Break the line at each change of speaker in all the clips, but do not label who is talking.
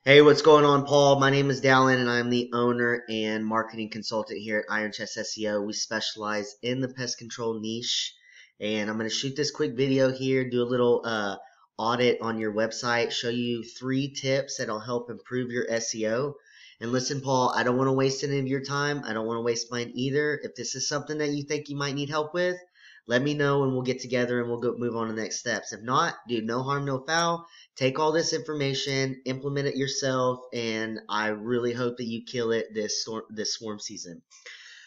Hey, what's going on, Paul? My name is Dallin, and I'm the owner and marketing consultant here at Iron Chest SEO. We specialize in the pest control niche, and I'm going to shoot this quick video here, do a little audit on your website, show you 3 tips that'll help improve your SEO. And listen, Paul, I don't want to waste any of your time. I don't want to waste mine either. If this is something that you think you might need help with, let me know and we'll get together and we'll move on to the next steps. If not, dude, no harm, no foul. Take all this information, implement it yourself, and I really hope that you kill it this swarm season.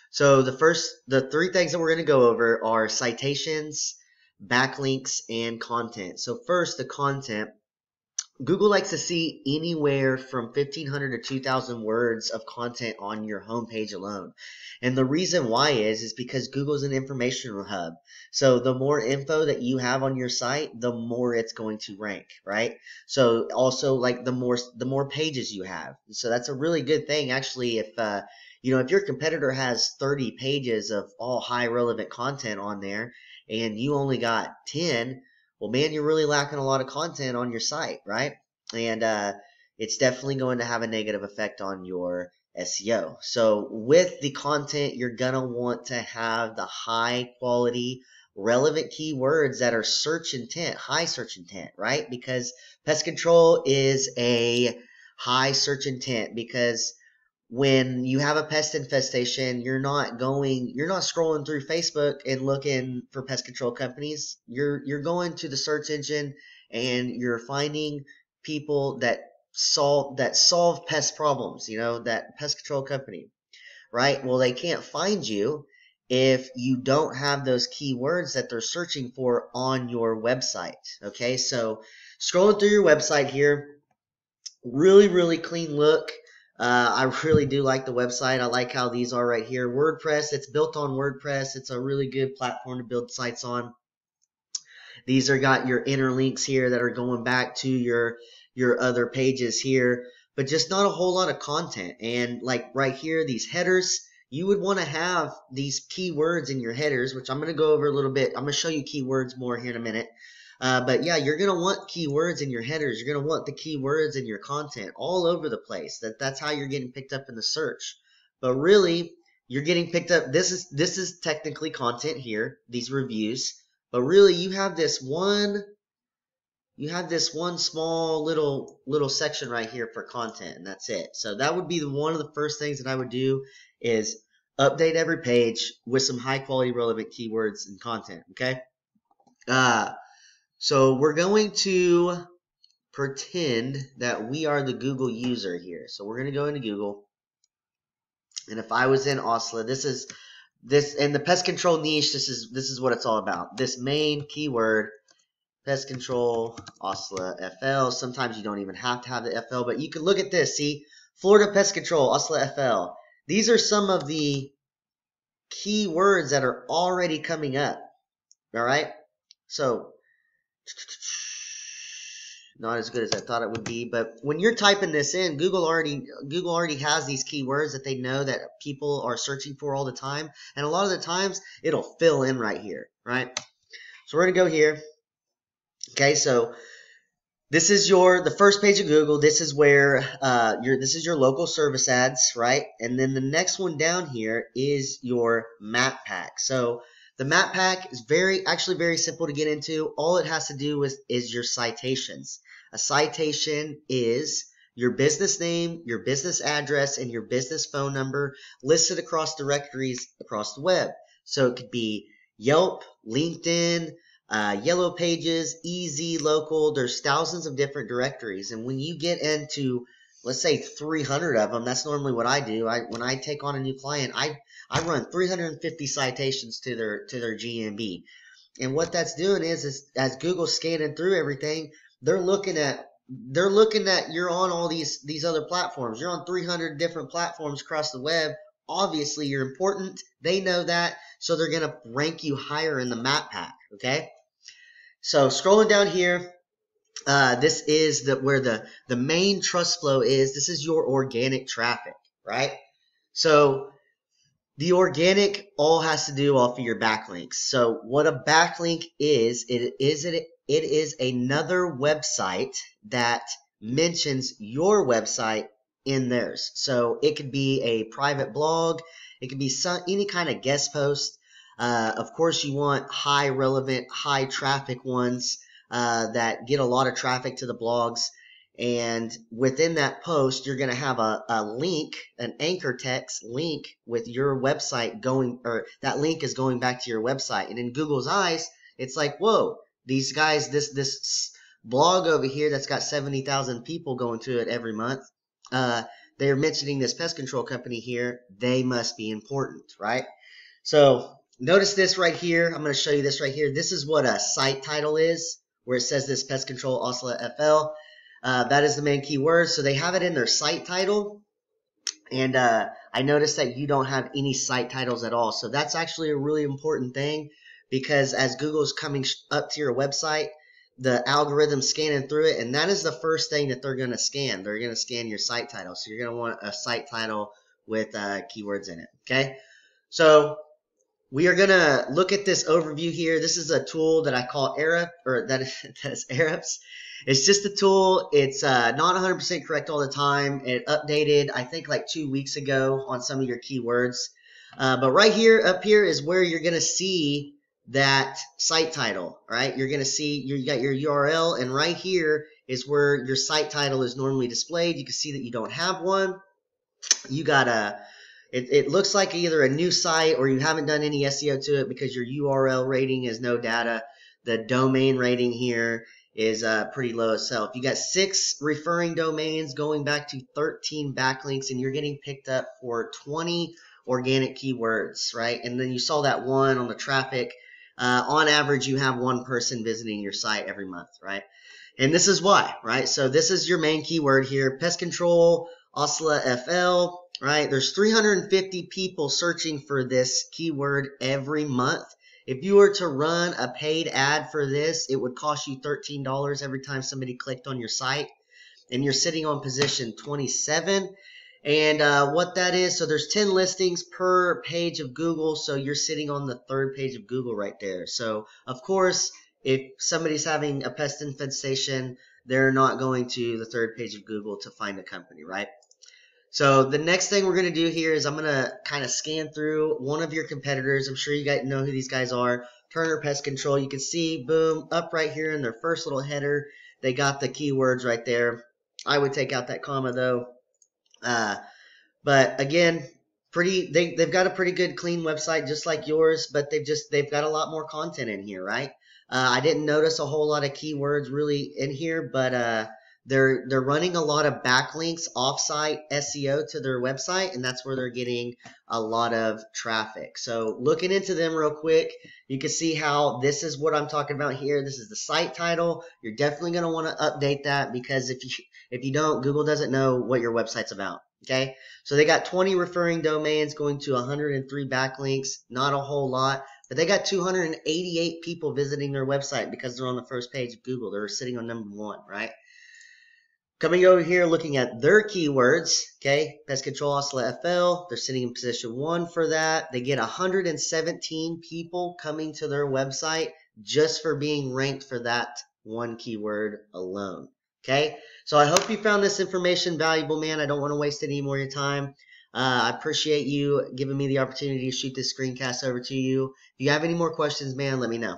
So the 3 things that we're going to go over are citations, backlinks, and content. So first, the content. Google likes to see anywhere from 1,500 to 2,000 words of content on your homepage alone. And the reason why is because Google's an informational hub. So the more info that you have on your site, the more it's going to rank, right? So also like the more pages you have. So that's a really good thing actually if if your competitor has 30 pages of all high relevant content on there and you only got 10, well, man, you're really lacking a lot of content on your site, right? And it's definitely going to have a negative effect on your SEO. So with the content, you're going to want to have the high quality, relevant keywords that are search intent, high search intent, right? Because pest control is a high search intent because when you have a pest infestation, you're not scrolling through Facebook and looking for pest control companies. You're going to the search engine and you're finding people that solve pest problems, that pest control company, right? Well, they can't find you if you don't have those keywords that they're searching for on your website. Okay, so scrolling through your website here, really clean look. I really do like the website. I like how these are right here. WordPress, it's built on WordPress. It's a really good platform to build sites on. These are got your interlinks here that are going back to your other pages here, but just not a whole lot of content. And like right here, these headers, you would want to have these keywords in your headers, which I'm going to go over a little bit. I'm going to show you keywords more here in a minute. But yeah, you're going to want keywords in your headers. You're going to want the keywords in your content all over the place. That's how you're getting picked up in the search. But really, you're getting picked up. This is technically content here, these reviews. But really, you have this one small little section right here for content, and that's it. So that would be one of the first things that I would do is update every page with some high quality relevant keywords and content. Okay. So we're going to pretend that we are the Google user here. So we're going to go into Google. And if I was in Ocala, this in the pest control niche, this is what it's all about. This main keyword, pest control, Ocala FL. Sometimes you don't even have to have the FL, but you can look at this. See, Florida pest control, Ocala FL. These are some of the keywords that are already coming up. All right. So not as good as I thought it would be, but when you're typing this in, Google already has these keywords that they know that people are searching for all the time, and a lot of the times it'll fill in right here, right? So we're gonna go here. Okay, so this is the first page of Google. This is where this is your local service ads, right? And then the next one down here is your map pack. So the map pack is actually very simple to get into. All it has to do with is your citations. A citation is your business name, your business address, and your business phone number listed across directories across the web. So it could be Yelp, LinkedIn, Yellow Pages, Easy, Local. There's thousands of different directories. And when you get into, let's say 300 of them, that's normally what I do. When I take on a new client, I run 350 citations to their GMB. And what that's doing is as Google's scanning through everything, they're looking at you're on all these other platforms. You're on 300 different platforms across the web. Obviously, you're important. They know that, so they're going to rank you higher in the map pack, okay? So scrolling down here, this is where the main trust flow is. This is your organic traffic, right? So the organic all has to do off of your backlinks. So what a backlink is, it is another website that mentions your website in theirs. So it could be a private blog, it could be any kind of guest post. Of course, you want high relevant, high traffic ones that get a lot of traffic to the blogs. And within that post, you're going to have a link, an anchor text link with your website going, or that link is going back to your website. And in Google's eyes, it's like, whoa, these guys, this blog over here that's got 70,000 people going to it every month, they're mentioning this pest control company here. They must be important, right? So notice this right here. I'm going to show you this right here. This is what a site title is, where it says this Pest Control Ocala FL. That is the main keyword. So they have it in their site title. And I noticed that you don't have any site titles at all. So that's actually a really important thing, because as Google's coming up to your website, the algorithm's scanning through it, and that is the first thing that they're going to scan. They're going to scan your site title. So you're going to want a site title with keywords in it. Okay. So we are going to look at this overview here. This is a tool that I call Ahrefs, or that's Ahrefs. It's just a tool. It's not 100% correct all the time. It updated, I think, like 2 weeks ago on some of your keywords. But right here, up here, is where you're going to see that site title, right? You're going to see you got your URL, and right here is where your site title is normally displayed. You can see that you don't have one. You got it looks like either a new site or you haven't done any SEO to it, because your URL rating is no data. The domain rating here is pretty low itself. You got 6 referring domains going back to 13 backlinks, and you're getting picked up for 20 organic keywords, right? And then you saw that one on the traffic. On average, you have 1 person visiting your site every month, right? And this is why, right? So this is your main keyword here, Pest Control Ocala FL, right? There's 350 people searching for this keyword every month. If you were to run a paid ad for this, it would cost you $13 every time somebody clicked on your site, and you're sitting on position 27. And what that is, so there's 10 listings per page of Google, so you're sitting on the 3rd page of Google right there. So, of course, if somebody's having a pest infestation, they're not going to the 3rd page of Google to find a company, right? So the next thing we're going to do here is I'm going to kind of scan through one of your competitors. I'm sure you guys know who these guys are. Turner Pest Control. You can see, boom, up right here in their first little header, they got the keywords right there. I would take out that comma, though. But again, they've got a pretty good clean website just like yours, but they've got a lot more content in here, right? I didn't notice a whole lot of keywords really in here, but they're running a lot of backlinks, offsite SEO to their website, and that's where they're getting a lot of traffic. So looking into them real quick, you can see how this is what I'm talking about here. This is the site title. You're definitely going to want to update that, because if you don't, Google doesn't know what your website's about. Okay, so they got 20 referring domains going to 103 backlinks, not a whole lot, but they got 288 people visiting their website because they're on the first page of Google. They're sitting on number 1, right? Coming over here, looking at their keywords, okay, Pest Control Ocala FL, they're sitting in position 1 for that. They get 117 people coming to their website just for being ranked for that one keyword alone. Okay, so I hope you found this information valuable, man. I don't want to waste any more of your time. I appreciate you giving me the opportunity to shoot this screencast over to you. If you have any more questions, man, let me know.